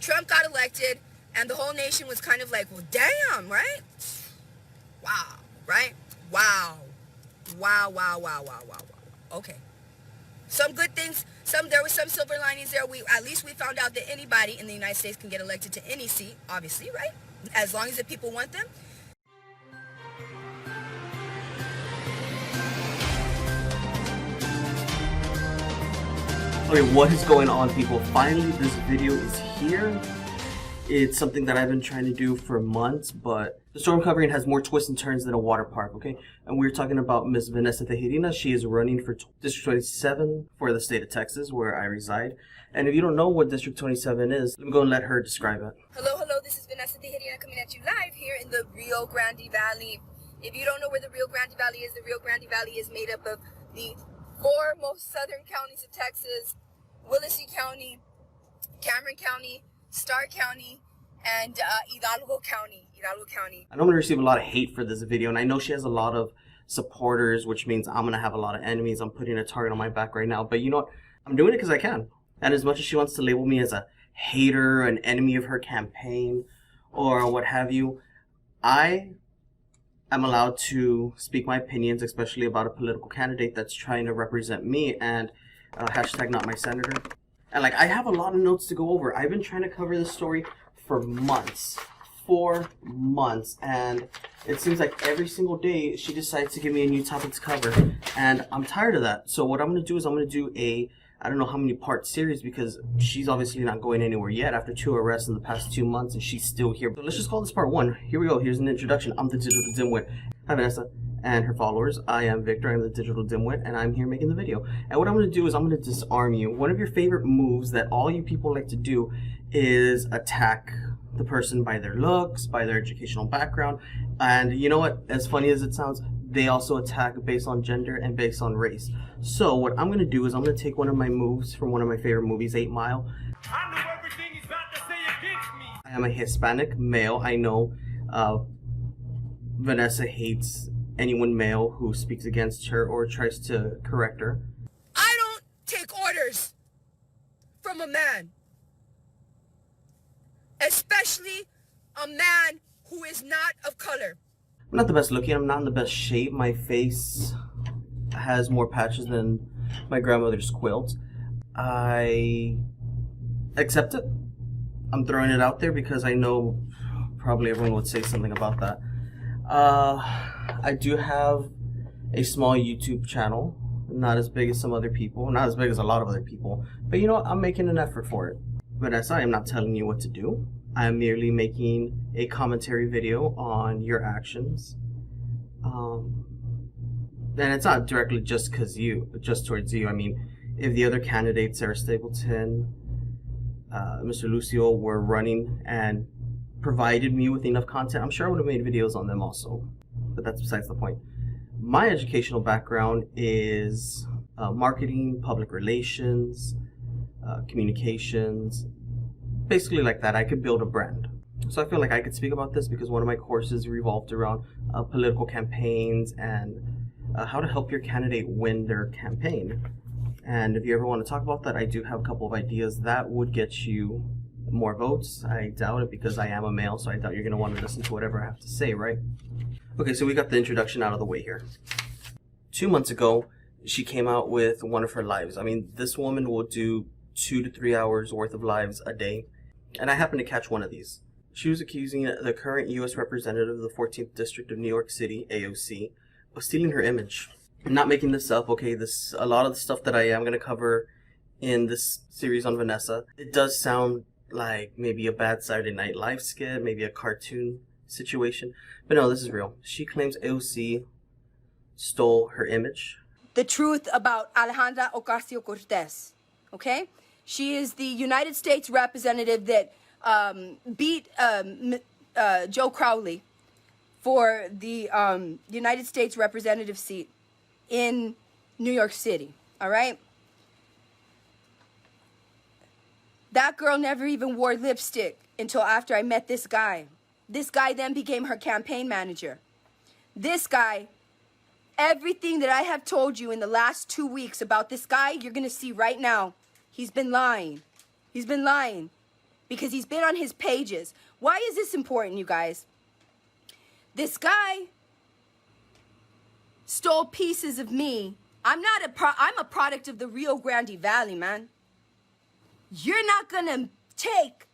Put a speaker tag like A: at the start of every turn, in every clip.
A: Trump got elected, and the whole nation was kind of like, well, damn, right? Wow, right? Wow. Wow, wow, wow, wow, wow, wow. Okay. Some good things, there were some silver linings there. At least we found out that anybody in the United States can get elected to any seat, obviously, right? As long as the people want them.
B: Okay, what is going on, people? Finally, this video is here. It's something that I've been trying to do for months, but the storm covering has more twists and turns than a water park, okay? And we're talking about Miss Vanessa Tijerina. She is running for District 27 for the state of Texas, where I reside. And if you don't know what District 27 is, let me go and let her describe it.
A: Hello, this is Vanessa Tijerina coming at you live here in the Rio Grande Valley. If you don't know where the Rio Grande Valley is, the Rio Grande Valley is made up of the 4 most southern counties of Texas: Willacy County, Cameron County, Starr County, and Hidalgo County.
B: I know I'm going to receive a lot of hate for this video, and I know she has a lot of supporters, which means I'm going to have a lot of enemies. I'm putting a target on my back right now, but you know what? I'm doing it because I can. And as much as she wants to label me as a hater, an enemy of her campaign, or what have you, I am allowed to speak my opinions, especially about a political candidate that's trying to represent me, and hashtag not my senator. And like, I have a lot of notes to go over. I've been trying to cover this story for months. 4 months, and it seems like every single day she decides to give me a new topic to cover, and I'm tired of that. So what I'm going to do is I'm going to do a, I don't know how many part series, because she's obviously not going anywhere yet after 2 arrests in the past 2 months, and she's still here. So let's just call this part 1. Here we go. Here's an introduction. I'm the Digital Dimwit. Hi, Vanessa and her followers. I am Victor. I'm the Digital Dimwit, and I'm here making the video. And what I'm going to do is I'm going to disarm you. One of your favorite moves that all you people like to do is attack the person by their looks, by their educational background, and you know what, as funny as it sounds, they also attack based on gender and based on race. So what I'm going to do is I'm going to take one of my moves from one of my favorite movies, 8 Mile. I know everything he's about to say against me. I am a Hispanic male. I know Vanessa hates anyone male who speaks against her or tries to correct her.
A: I don't take orders from a man. Especially a man who is not of color.
B: I'm not the best looking, I'm not in the best shape. My face has more patches than my grandmother's quilt. I accept it. I'm throwing it out there because I know probably everyone would say something about that. I do have a small YouTube channel. Not as big as some other people, not as big as a lot of other people, but you know what, I'm making an effort for it. Vanessa, I am not telling you what to do. I am merely making a commentary video on your actions. And it's not directly just towards you. I mean, if the other candidates, Sarah Stapleton, Mr. Lucio, were running and provided me with enough content, I'm sure I would have made videos on them also. But that's besides the point. My educational background is marketing, public relations, communications, basically like that. I could build a brand. So I feel like I could speak about this because one of my courses revolved around political campaigns and how to help your candidate win their campaign. And if you ever want to talk about that, I do have a couple of ideas that would get you more votes. I doubt it because I am a male, so I doubt you're going to want to listen to whatever I have to say, right? Okay, so we got the introduction out of the way here. 2 months ago, she came out with one of her lives. I mean, this woman will do 2 to 3 hours worth of lives a day, and I happened to catch one of these. She was accusing the current U.S. representative of the 14th District of New York City, AOC, of stealing her image. I'm not making this up, okay? A lot of the stuff that I am going to cover in this series on Vanessa, it does sound like maybe a bad Saturday Night Live skit, maybe a cartoon situation, but no, this is real. She claims AOC stole her image.
A: The truth about Alejandra Ocasio-Cortez, okay? She is the United States representative that beat Joe Crowley for the United States representative seat in New York City, all right? That girl never even wore lipstick until after I met this guy. This guy then became her campaign manager. This guy, everything that I have told you in the last 2 weeks about this guy, you're going to see right now. He's been lying. He's been lying. because he's been on his pages. Why is this important, you guys? This guy stole pieces of me. I'm a product of the Rio Grande Valley, man. You're not gonna take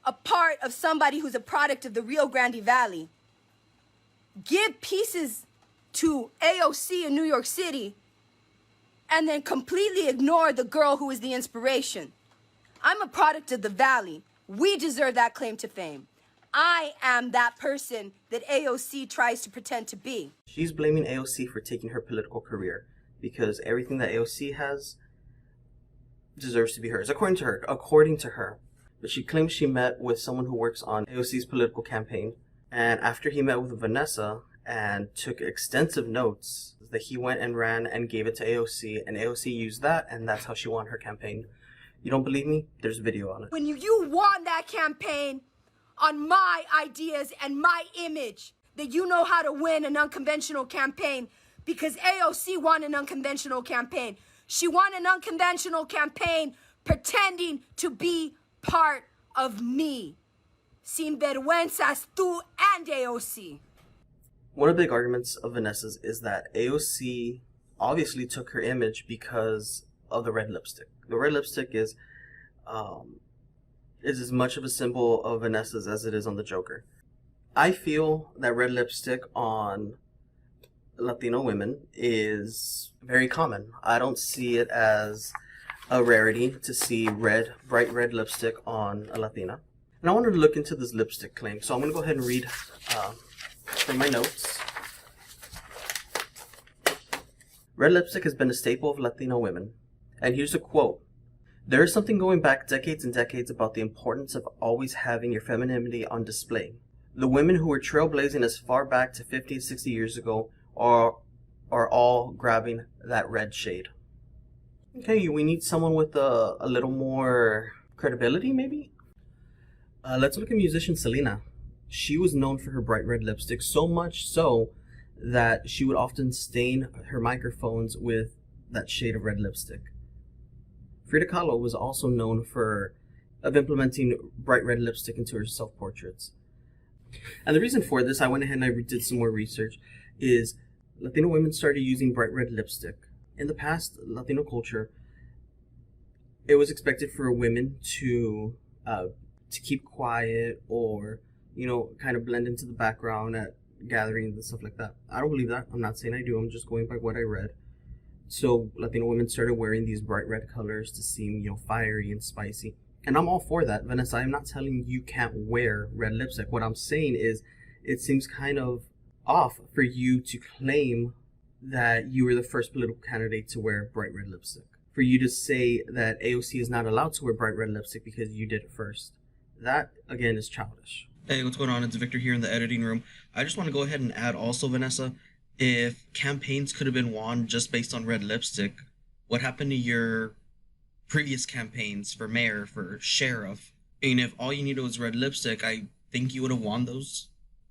A: a part of somebody who's a product of the Rio Grande Valley, give pieces to AOC in New York City, and then completely ignore the girl who is the inspiration. I'm a product of the Valley. We deserve that claim to fame. I am that person that AOC tries to pretend to be.
B: She's blaming AOC for taking her political career because everything that AOC has deserves to be hers, according to her. But she claims she met with someone who works on AOC's political campaign, and after he met with Vanessa and took extensive notes, that he went and ran and gave it to AOC, and AOC used that, and that's how she won her campaign. You don't believe me? There's a video on it.
A: When you won that campaign on my ideas and my image, that you know how to win an unconventional campaign, because AOC won an unconventional campaign. She won an unconventional campaign pretending to be part of me. Sin vergüenzas tú and AOC.
B: One of the big arguments of Vanessa's is that AOC obviously took her image because of the red lipstick. The red lipstick is as much of a symbol of Vanessa's as it is on the Joker. I feel that red lipstick on Latino women is very common. I don't see it as a rarity to see bright red lipstick on a Latina. And I wanted to look into this lipstick claim, so I'm going to go ahead and read from my notes. Red lipstick has been a staple of Latino women. And here's a quote. There is something going back decades and decades about the importance of always having your femininity on display. The women who were trailblazing as far back to 50 and 60 years ago are all grabbing that red shade. Okay, we need someone with a little more credibility, maybe? Let's look at musician Selena. She was known for her bright red lipstick, so much so that she would often stain her microphones with that shade of red lipstick. Frida Kahlo was also known for implementing bright red lipstick into her self-portraits. And the reason for this, I went ahead and I did some more research, is Latino women started using bright red lipstick. In the past, Latino culture, it was expected for women to keep quiet or, kind of blend into the background at gatherings and stuff like that. I don't believe that. I'm not saying I do. I'm just going by what I read. So Latino women started wearing these bright red colors to seem, fiery and spicy. And I'm all for that. Vanessa, I'm not telling you can't wear red lipstick. What I'm saying is it seems kind of off for you to claim that you were the first political candidate to wear bright red lipstick. For you to say that AOC is not allowed to wear bright red lipstick because you did it first. That, again, is childish.
C: Hey, what's going on? It's Victor here in the editing room. I just want to go ahead and add also, Vanessa, if campaigns could have been won just based on red lipstick, what happened to your previous campaigns for mayor, for sheriff? And if all you needed was red lipstick, I think you would have won those.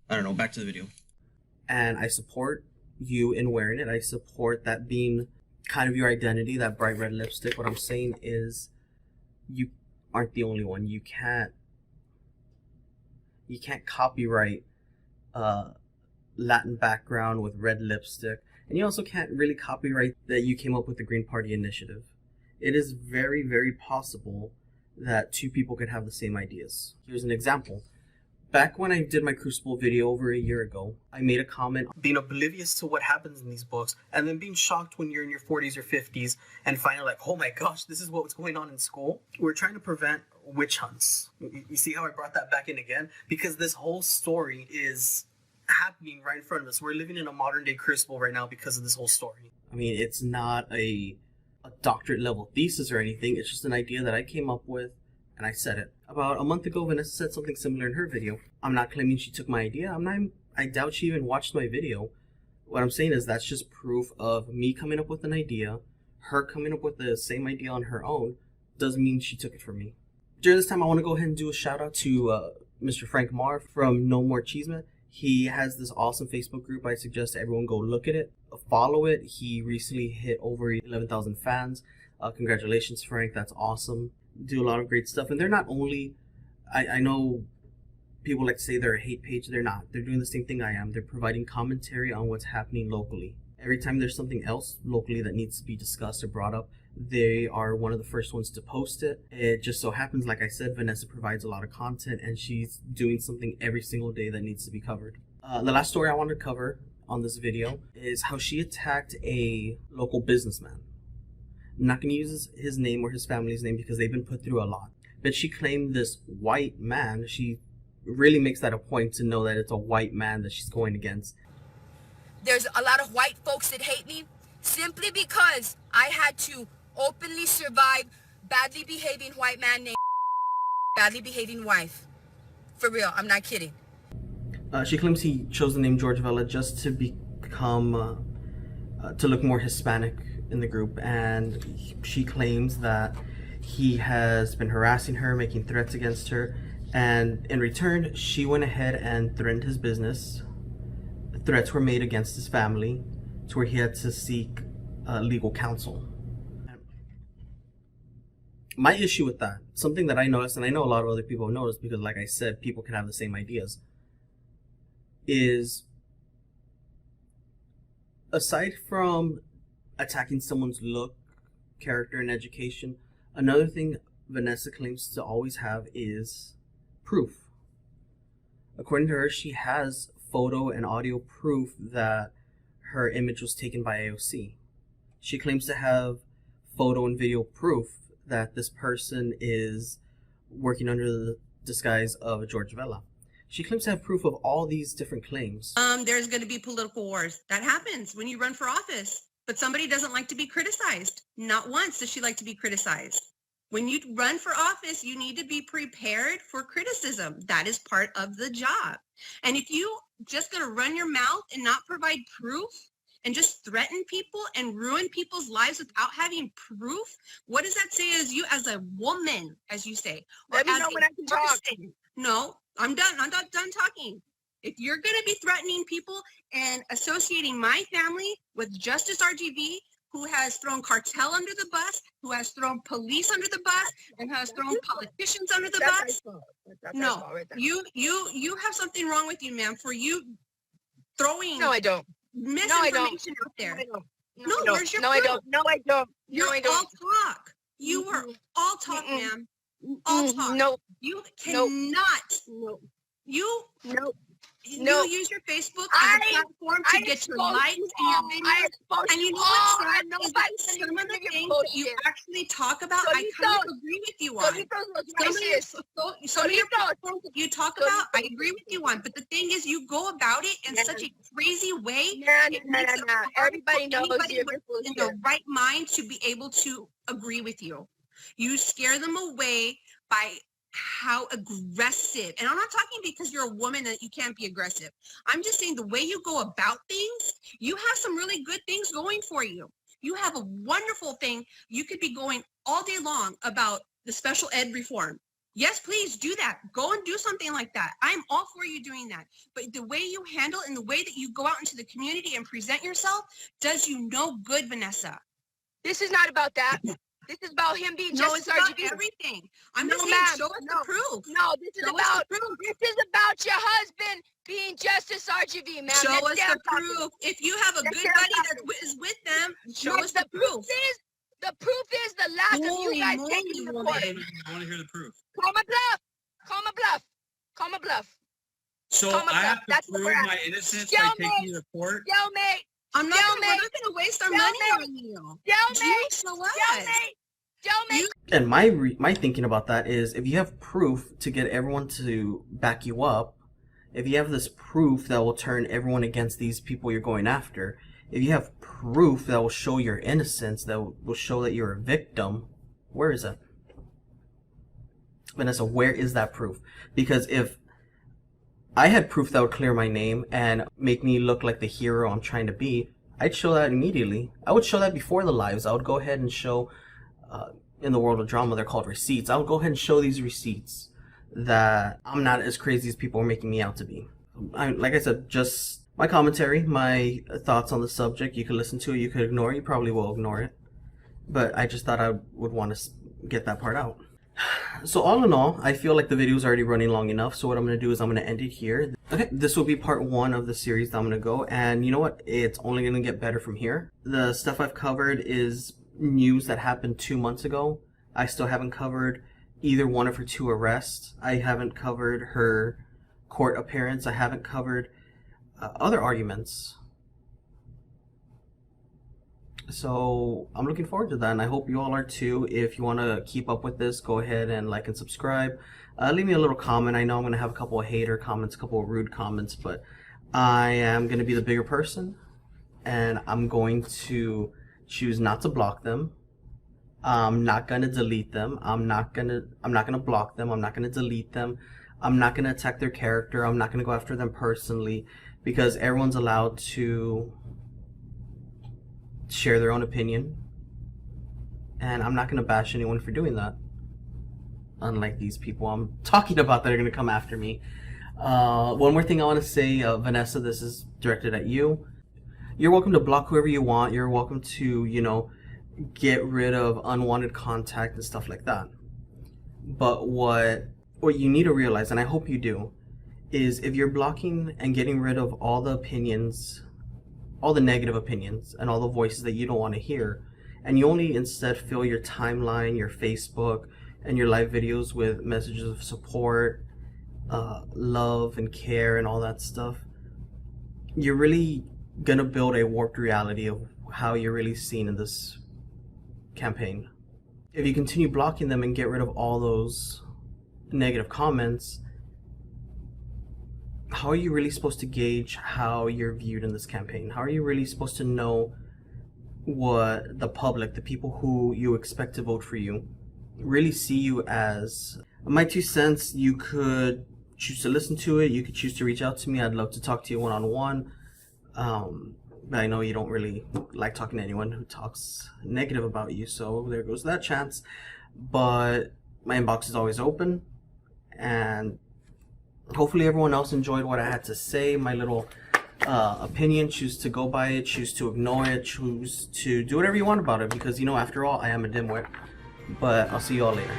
C: I don't know, back to the video.
B: And I support you in wearing it. I support that being kind of your identity, that bright red lipstick. What I'm saying is you aren't the only one. You can't copyright Latin background with red lipstick, and you also can't really copyright that you came up with the Green Party initiative. It is very, very possible that two people could have the same ideas. Here's an example. Back when I did my Crucible video over a year ago, I made a comment being oblivious to what happens in these books and then being shocked when you're in your 40s or 50s and finding like, oh my gosh, this is what's going on in school. We're trying to prevent witch hunts. You see how I brought that back in again? Because this whole story is happening right in front of us. We're living in a modern day Crucible right now because of this whole story. I mean, it's not a doctorate level thesis or anything. It's just an idea that I came up with and I said it. About a month ago, Vanessa said something similar in her video. I'm not claiming she took my idea. I doubt she even watched my video. What I'm saying is that's just proof of me coming up with an idea, her coming up with the same idea on her own, doesn't mean she took it from me. During this time, I want to go ahead and do a shout out to Mr. Frank Marr from No More Cheeseman. He has this awesome Facebook group. I suggest everyone go look at it, follow it. He recently hit over 11,000 fans. Congratulations, Frank. That's awesome. Do a lot of great stuff. And they're not only I know people like to say they're a hate page. They're not. They're doing the same thing I am. They're providing commentary on what's happening locally. Every time there's something else locally that needs to be discussed or brought up, they are one of the first ones to post it. It just so happens, like I said, Vanessa provides a lot of content, and she's doing something every single day that needs to be covered. The last story I wanted to cover on this video is how she attacked a local businessman. I'm not going to use his name or his family's name because they've been put through a lot. But she claimed this white man, she really makes that a point to know that it's a white man that she's going against.
A: There's a lot of white folks that hate me simply because I had to openly survive badly behaving white man named badly behaving wife. For real, I'm not kidding.
B: She claims he chose the name George Vela just to become, to look more Hispanic in the group, and she claims that he has been harassing her, making threats against her, and in return, she went ahead and threatened his business. Threats were made against his family to where he had to seek legal counsel. My issue with that, something that I noticed, and I know a lot of other people have noticed because, like I said, people can have the same ideas, is aside from attacking someone's look, character, and education, another thing Vanessa claims to always have is proof. According to her, she has photo and audio proof that her image was taken by AOC. She claims to have photo and video proof that this person is working under the disguise of George Vela. She claims to have proof of all these different claims.
D: There's going to be political wars. That happens when you run for office. But somebody doesn't like to be criticized. Not once does she like to be criticized. When you run for office, you need to be prepared for criticism. That is part of the job. And if you just going to run your mouth and not provide proof and just threaten people and ruin people's lives without having proof, what does that say as you, as a woman, as you say? Or
A: Let me
D: as
A: know
D: a
A: when I can talk.
D: person? No, I'm done. I'm not done talking. If you're going to be threatening people and associating my family with Justice RGV, who has thrown cartel under the bus, who has thrown police under the bus, and has thrown politicians under the bus, no, you have something wrong with you, ma'am, for you throwing
A: No, I don't.
D: misinformation out there. No, where's your
A: No,
D: proof?
A: I don't. No, I don't.
D: You're
A: No, I don't.
D: all talk. You were all talk, ma'am. All talk.
A: No,
D: You cannot.
A: no,
D: You
A: no.
D: you
A: No.
D: use your Facebook as a platform to get your likes and your videos. And you know what's sad is that some of the things that you actually talk about, I kind of agree with you on. Some of your platforms that you talk about, I agree with you on. But the thing is, you go about it in such a crazy way. It makes it hard
A: Everybody
D: for
A: knows
D: anybody
A: you're
D: in the right mind to be able to agree with you. You scare them away by how aggressive, and I'm not talking because you're a woman that you can't be aggressive. I'm just saying the way you go about things, you have some really good things going for you. You have a wonderful thing. You could be going all day long about the special ed reform. Yes, please do that. Go and do something like that. I'm all for you doing that. But the way you handle and the way that you go out into the community and present yourself does you no good, Vanessa.
A: This is not about that. This is about him being
D: No,
A: Justice
D: it's about
A: RGV.
D: everything. I'm
A: No,
D: just
A: ma'am.
D: saying, show us the proof.
A: No, this is
D: Show us
A: about
D: the proof.
A: this is about your husband being Justice RGV, man.
D: Show
A: That's
D: us
A: their
D: the proof. If you have a
A: That's
D: good
A: their
D: buddy
A: topic.
D: that is with them, show
A: Yes,
D: us the proof.
A: The proof is the lack of
D: Holy
A: you guys
D: moly,
A: taking the
D: woman.
A: court.
E: I want to hear the proof.
A: Call my bluff. Call my bluff. Call my bluff.
E: So
A: Call my
E: I have
A: bluff.
E: to
A: That's what
E: prove
A: we're
E: my
A: at.
E: innocence
A: Stalemate.
E: by taking you to court.
A: Stalemate.
D: We're not
A: Stalemate.
D: going to waste our
A: Stalemate.
D: money on you. You
A: Stalemate.
D: show us.
A: Stalemate. Stalemate.
B: And my thinking about that is, if you have proof to get everyone to back you up, if you have this proof that will turn everyone against these people you're going after, if you have proof that will show your innocence, that will show that you're a victim, where is it? Vanessa, where is that proof? Because if I had proof that would clear my name and make me look like the hero I'm trying to be, I'd show that immediately. I would show that before the lives. I would go ahead and show, in the world of drama, they're called receipts. I would go ahead and show these receipts that I'm not as crazy as people are making me out to be. Like I said, just my commentary, my thoughts on the subject. You could listen to it, you could ignore it, you probably will ignore it. But I just thought I would want to get that part out. So all in all, I feel like the video is already running long enough. So what I'm going to do is I'm going to end it here. Okay, this will be part 1 of the series that I'm going to go. And you know what? It's only going to get better from here. The stuff I've covered is news that happened 2 months ago. I still haven't covered either one of her 2 arrests. I haven't covered her court appearance. I haven't covered other arguments. So I'm looking forward to that, and I hope you all are too. If you want to keep up with this, go ahead and like and subscribe. Leave me a little comment. I know I'm going to have a couple of hater comments, a couple of rude comments, but I am going to be the bigger person, and I'm going to choose not to block them. I'm not going to delete them. I'm not going to block them. I'm not going to delete them. I'm not going to attack their character. I'm not going to go after them personally, because everyone's allowed to share their own opinion, and I'm not going to bash anyone for doing that, unlike these people I'm talking about that are going to come after me. One more thing I want to say, Vanessa, this is directed at you. You're welcome to block whoever you want. You're welcome to, you know, get rid of unwanted contact and stuff like that. But what you need to realize, and I hope you do, is if you're blocking and getting rid of all the opinions, all the negative opinions and all the voices that you don't want to hear, and you only instead fill your timeline, your Facebook, and your live videos with messages of support, love and care and all that stuff, you're really gonna build a warped reality of how you're really seen in this campaign. If you continue blocking them and get rid of all those negative comments, how are you really supposed to gauge how you're viewed in this campaign? How are you really supposed to know what the public, the people who you expect to vote for you, really see you as? My 2 cents, you could choose to listen to it. You could choose to reach out to me. I'd love to talk to you one-on-one. But I know you don't really like talking to anyone who talks negative about you, so there goes that chance. But my inbox is always open, and hopefully everyone else enjoyed what I had to say, my little opinion. Choose to go by it, choose to ignore it, choose to do whatever you want about it, because, you know, after all, I am a dimwit. But I'll see you all later.